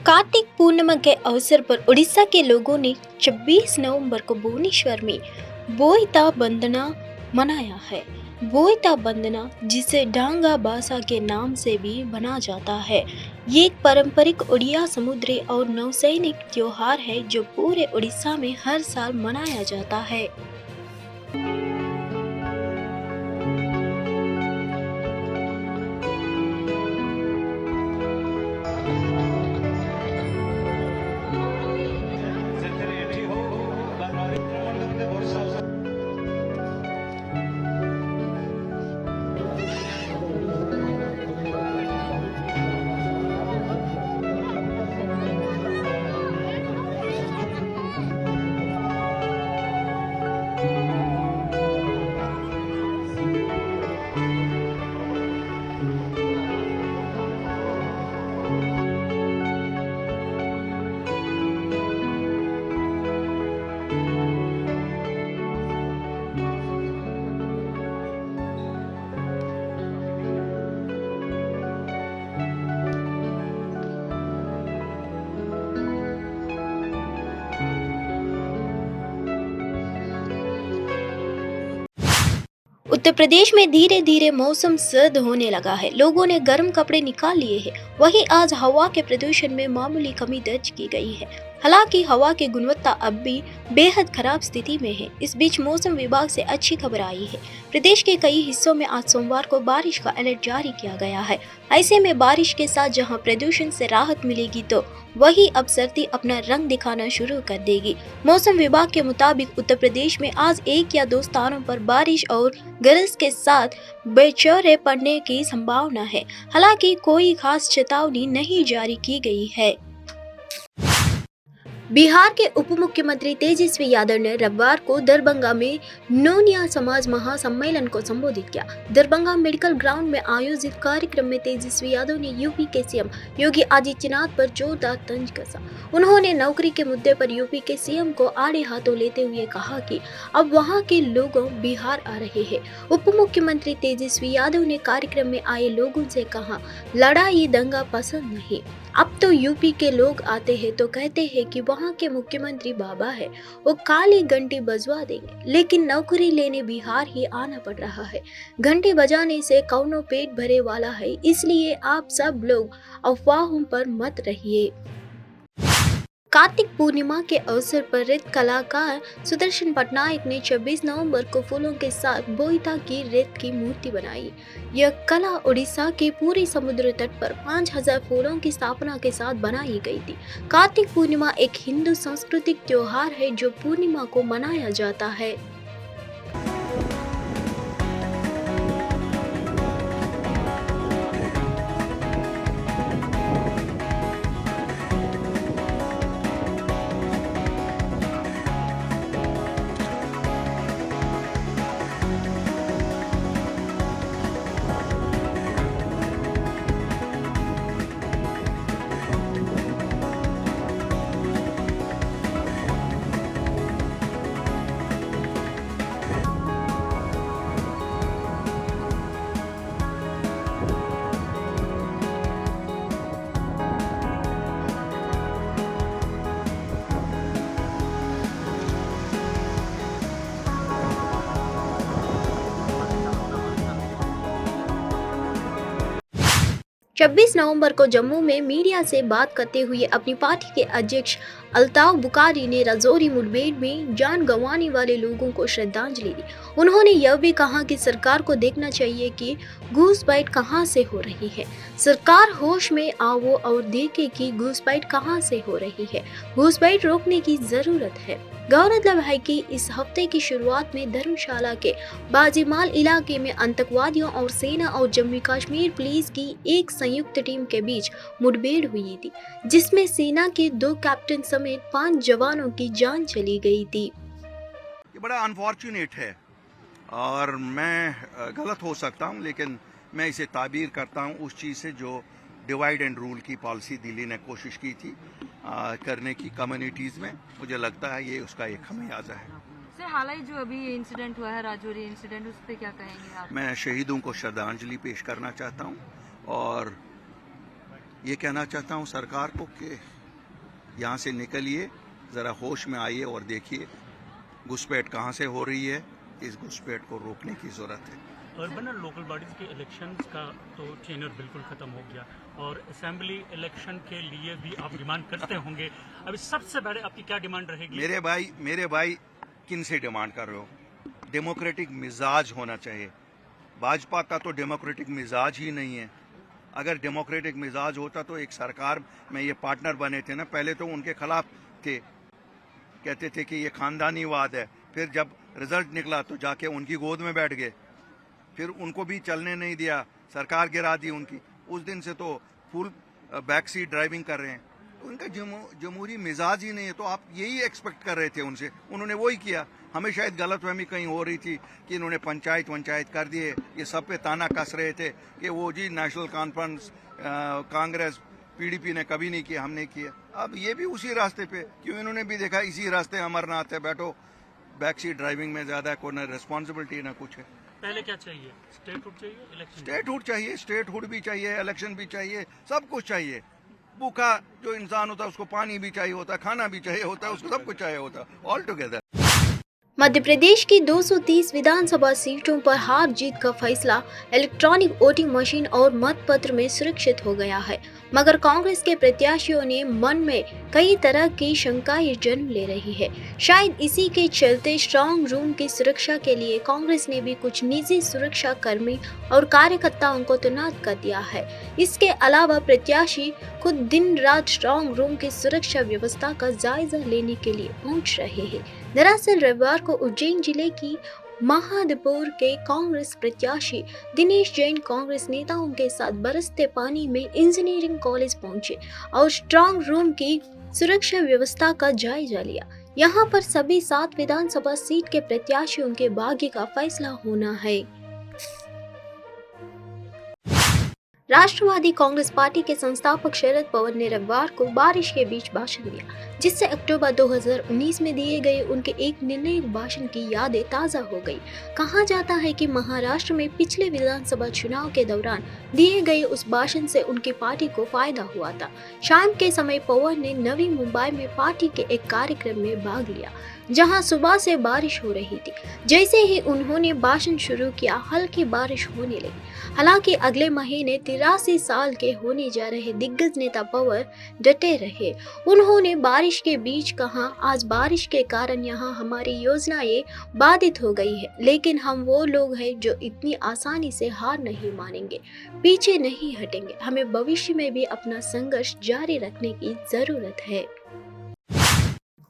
कार्तिक पूर्णिमा के अवसर पर उड़ीसा के लोगों ने 26 नवंबर को भुवनेश्वर में बोईता बंदना मनाया है। बोईता बंदना, जिसे डांगा बासा के नाम से भी बना जाता है, ये एक पारंपरिक उड़िया समुद्री और नौसैनिक त्योहार है जो पूरे उड़ीसा में हर साल मनाया जाता है। उत्तर प्रदेश में धीरे धीरे मौसम सर्द होने लगा है। लोगों ने गर्म कपड़े निकाल लिए हैं। वहीं आज हवा के प्रदूषण में मामूली कमी दर्ज की गई है। हालांकि हवा की गुणवत्ता अब भी बेहद खराब स्थिति में है। इस बीच मौसम विभाग से अच्छी खबर आई है। प्रदेश के कई हिस्सों में आज सोमवार को बारिश का अलर्ट जारी किया गया है। ऐसे में बारिश के साथ जहां प्रदूषण से राहत मिलेगी, तो वहीं अब सर्दी अपना रंग दिखाना शुरू कर देगी। मौसम विभाग के मुताबिक उत्तर प्रदेश में आज 1 या 2 स्थानों पर बारिश और गरज के साथ बौछारें पड़ने की संभावना है। हालांकि कोई खास चेतावनी नहीं जारी की गई है। बिहार के उप मुख्यमंत्री तेजस्वी यादव ने रविवार को दरभंगा में नोनिया समाज महासम्मेलन को संबोधित किया। दरभंगा मेडिकल ग्राउंड में आयोजित कार्यक्रम में तेजस्वी यादव ने यूपी के सीएम योगी आदित्यनाथ पर जोरदार तंज कसा। उन्होंने नौकरी के मुद्दे पर यूपी के सीएम को आड़े हाथों लेते हुए कहा कि अब वहां के लोग बिहार आ रहे हैं। उप मुख्यमंत्री तेजस्वी यादव ने कार्यक्रम में आए लोगों से कहा, लड़ाई दंगा पसंद नहीं। अब तो यूपी के लोग आते हैं तो कहते हैं कि वहाँ के मुख्यमंत्री बाबा है, वो काली घंटी बजवा देंगे, लेकिन नौकरी लेने बिहार ही आना पड़ रहा है। घंटी बजाने से कौनो पेट भरे वाला है, इसलिए आप सब लोग अफवाहों पर मत रहिए। कार्तिक पूर्णिमा के अवसर पर नृत्य कलाकार सुदर्शन पटनायक ने 26 नवंबर को फूलों के साथ बोईता की रेत की मूर्ति बनाई। यह कला उड़ीसा के पूरे समुद्र तट पर 5000 फूलों की स्थापना के साथ बनाई गई थी। कार्तिक पूर्णिमा एक हिंदू सांस्कृतिक त्योहार है जो पूर्णिमा को मनाया जाता है। छब्बीस नवंबर को जम्मू में मीडिया से बात करते हुए अपनी पार्टी के अध्यक्ष अल्ताफ बुखारी ने राजौरी मुठभेड़ में जान गंवाने वाले लोगों को श्रद्धांजलि दी। उन्होंने यह भी कहा कि सरकार को देखना चाहिए कि घूसपैठ कहां से हो रही है। सरकार होश में आओ और देखे कि घूसपैठ कहां से हो रही है। घूसपैठ रोकने की जरूरत है। गौरतलब है कि इस हफ्ते की शुरुआत में धर्मशाला के बाजीमाल इलाके में आतंकवादियों और सेना और जम्मू कश्मीर पुलिस की एक संयुक्त टीम के बीच मुठभेड़ हुई थी, जिसमें सेना के 2 कैप्टन समेत 5 जवानों की जान चली गई थी। ये बड़ा अनफॉर्चुनेट है और मैं गलत हो सकता हूं, लेकिन मैं इसे ताबीर करता हूं उस चीज़ से जो डिवाइड एंड रूल की पॉलिसी दिल्ली ने कोशिश की थी करने की कम्युनिटीज़ में। मुझे लगता है ये उसका एक खमियाजा है। सर, हाल ही जो अभी ये इंसिडेंट हुआ है, राजौरी इंसिडेंट, उस पर क्या कहेंगे आप? मैं शहीदों को श्रद्धांजलि पेश करना चाहता हूं और ये कहना चाहता हूं सरकार को कि यहाँ से निकलिए, ज़रा होश में आइए और देखिए घुसपैठ कहाँ से हो रही है। इस घुसपैठ को रोकने की ज़रूरत है। अर्बन और लोकल बॉडीज़ के इलेक्शंस का तो टेन्योर बिल्कुल ख़त्म हो गया और असेंबली इलेक्शन के लिए भी आप डिमांड करते होंगे। अभी सबसे बड़े आपकी क्या डिमांड रहेगी? मेरे भाई किन से डिमांड कर रहे हो? डेमोक्रेटिक मिजाज होना चाहिए। भाजपा का तो डेमोक्रेटिक मिजाज ही नहीं है। अगर डेमोक्रेटिक मिजाज होता तो एक सरकार में ये पार्टनर बने थे ना, पहले तो उनके खिलाफ थे, कहते थे कि ये खानदानीवाद है। फिर जब रिजल्ट निकला तो जाके उनकी गोद में बैठ गए, फिर उनको भी चलने नहीं दिया, सरकार गिरा दी उनकी। उस दिन से तो फुल बैक सीट ड्राइविंग कर रहे हैं। तो उनका जमहूरी मिजाज ही नहीं है। तो आप यही एक्सपेक्ट कर रहे थे उनसे, उन्होंने वही किया। हमें शायद गलतफहमी कहीं हो रही थी कि इन्होंने पंचायत कर दिए, ये सब पे ताना कस रहे थे कि वो जी नेशनल कॉन्फ्रेंस कांग्रेस पीडीपी ने कभी नहीं किया, हमने किया। अब ये भी उसी रास्ते पे, क्यों इन्होंने भी देखा इसी रास्ते अमरनाथ है, बैठो बैक सीट ड्राइविंग में ज़्यादा कोई ना रिस्पॉन्सिबिलिटी ना कुछ है। पहले क्या चाहिए? स्टेटहुड चाहिए, इलेक्शन? स्टेटहुड भी चाहिए, इलेक्शन भी चाहिए, सब कुछ चाहिए। भूखा जो इंसान होता है उसको पानी भी चाहिए होता है, खाना भी चाहिए होता है, उसको सब कुछ चाहिए होता है, ऑल टुगेदर। मध्य प्रदेश की 230 विधानसभा सीटों पर हार जीत का फैसला इलेक्ट्रॉनिक वोटिंग मशीन और मतपत्र में सुरक्षित हो गया है, मगर कांग्रेस के प्रत्याशियों ने मन में कई तरह की शंकाएं जन्म ले रही है। शायद इसी के चलते स्ट्रांग रूम की सुरक्षा के लिए कांग्रेस ने भी कुछ निजी सुरक्षा कर्मी और कार्यकर्ताओं को तैनात कर दिया है। इसके अलावा प्रत्याशी खुद दिन रात स्ट्रांग रूम की सुरक्षा व्यवस्था का जायजा लेने के लिए पहुंच रहे हैं। दरअसल रविवार को उज्जैन जिले की महादेवपुर के कांग्रेस प्रत्याशी दिनेश जैन कांग्रेस नेताओं के साथ बरसते पानी में इंजीनियरिंग कॉलेज पहुंचे और स्ट्रांग रूम की सुरक्षा व्यवस्था का जायजा लिया। यहां पर सभी 7 विधानसभा सीट के प्रत्याशियों के भाग्य का फैसला होना है। राष्ट्रवादी कांग्रेस पार्टी के संस्थापक शरद पवार ने रविवार को बारिश के बीच भाषण दिया, जिससे अक्टूबर 2019 में दिए गए उनके एक निर्णायक भाषण की यादें ताज़ा हो गई। कहा जाता है कि महाराष्ट्र में पिछले विधानसभा चुनाव के दौरान दिए गए उस भाषण से उनकी पार्टी को फायदा हुआ था। शाम के समय पवार ने नवी मुंबई में पार्टी के एक कार्यक्रम में भाग लिया, जहां सुबह से बारिश हो रही थी। जैसे ही उन्होंने भाषण शुरू किया, हल्की बारिश होने लगी। हालांकि अगले महीने 83 साल के होने जा रहे दिग्गज नेता पवार डटे रहे। उन्होंने बारिश के बीच कहा, आज बारिश के कारण यहाँ हमारी योजनाएं बाधित हो गई है, लेकिन हम वो लोग हैं जो इतनी आसानी से हार नहीं मानेंगे, पीछे नहीं हटेंगे। हमें भविष्य में भी अपना संघर्ष जारी रखने की जरूरत है।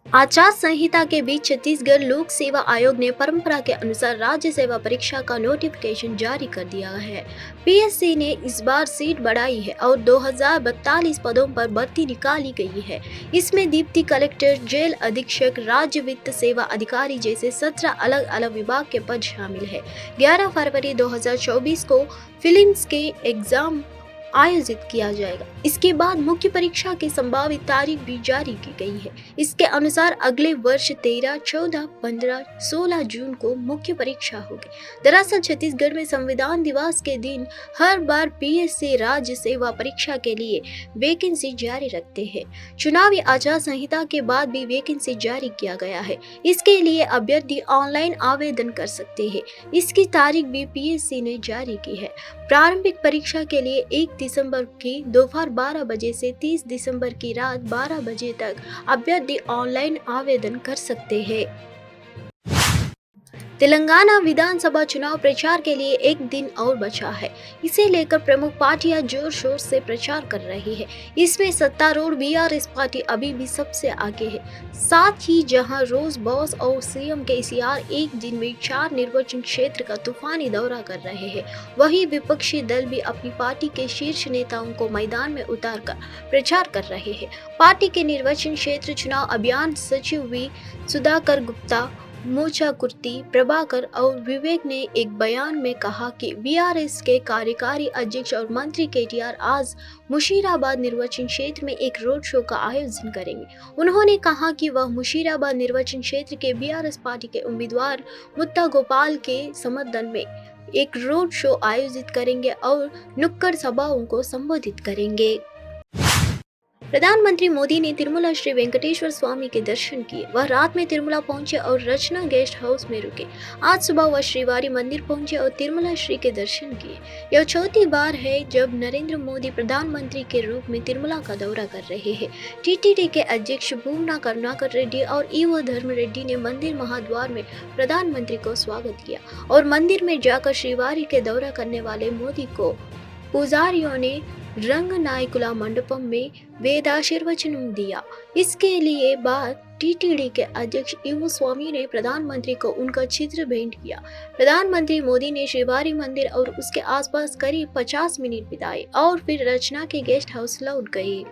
आचार संहिता के बीच छत्तीसगढ़ लोक सेवा आयोग ने परंपरा के अनुसार राज्य सेवा परीक्षा का नोटिफिकेशन जारी कर दिया है। पीएससी ने इस बार सीट बढ़ाई है और 2042 पदों पर भर्ती निकाली गई है। इसमें डिप्टी कलेक्टर, जेल अधीक्षक, राज्य वित्त सेवा अधिकारी जैसे 17 अलग अलग विभाग के पद शामिल है। 11 फरवरी 2024 को फिल्म्स के एग्जाम आयोजित किया जाएगा। इसके बाद मुख्य परीक्षा की संभावित तारीख भी जारी की गई है। इसके अनुसार अगले वर्ष 13, 14, 15, 16 जून को मुख्य परीक्षा होगी। दरअसल छत्तीसगढ़ में संविधान दिवस के दिन हर बार पीएससी राज्य सेवा परीक्षा के लिए वैकेंसी जारी रखते हैं। चुनावी आचार संहिता के बाद भी वैकेंसी जारी किया गया है। इसके लिए अभ्यर्थी ऑनलाइन आवेदन कर सकते हैं। इसकी तारीख भी पीएससी ने जारी की है। प्रारंभिक परीक्षा के लिए 1 दिसंबर की दोपहर 12 बजे से 30 दिसंबर की रात 12 बजे तक अभ्यर्थी ऑनलाइन आवेदन कर सकते हैं। तेलंगाना विधानसभा चुनाव प्रचार के लिए एक दिन और बचा है। इसे लेकर प्रमुख पार्टियां जोर शोर से प्रचार कर रही है। इसमें सत्तारूढ़ बीआरएस पार्टी अभी भी सबसे आगे है। साथ ही जहां रोज बॉस और सीएम केसीआर एक दिन में 4 निर्वाचन क्षेत्र का तूफानी दौरा कर रहे हैं, वहीं विपक्षी दल भी अपनी पार्टी के शीर्ष नेताओं को मैदान में उतारकर प्रचार कर रहे हैं। पार्टी के निर्वाचन क्षेत्र चुनाव अभियान सचिव वी सुधाकर गुप्ता, मोचा कुर्ती, प्रभाकर और विवेक ने एक बयान में कहा कि बीआरएस के कार्यकारी अध्यक्ष और मंत्री केटीआर आज मुशीराबाद निर्वाचन क्षेत्र में एक रोड शो का आयोजन करेंगे। उन्होंने कहा कि वह मुशीराबाद निर्वाचन क्षेत्र के बीआरएस पार्टी के उम्मीदवार मुत्ता गोपाल के समर्थन में एक रोड शो आयोजित करेंगे और नुक्कड़ सभाओं को संबोधित करेंगे। प्रधानमंत्री मोदी ने तिरुमला श्री वेंकटेश्वर स्वामी के दर्शन किए। वह रात में तिरुमला पहुंचे और रचना गेस्ट हाउस में रुके। आज सुबह वह श्रीवारी मंदिर पहुंचे और तिरुमला श्री के दर्शन किए। यह चौथी बार है जब नरेंद्र मोदी प्रधानमंत्री के रूप में तिरुमला का दौरा कर रहे हैं। टीटीडी के अध्यक्ष भूमना करुणाकर रेड्डी और ईवो धर्म रेड्डी ने मंदिर महाद्वार में प्रधानमंत्री को स्वागत किया और मंदिर में जाकर श्रीवारी के दौरा करने वाले मोदी को पुजारियों ने रंग नायकुला मंडपम में वेदाशीर्वचन दिया। इसके लिए बाद टीटीडी के अध्यक्ष ईवो स्वामी ने प्रधानमंत्री को उनका चित्र भेंट किया। प्रधानमंत्री मोदी ने श्रीवारी मंदिर और उसके आसपास करीब 50 मिनट बिताए और फिर रचना के गेस्ट हाउस लौट गए।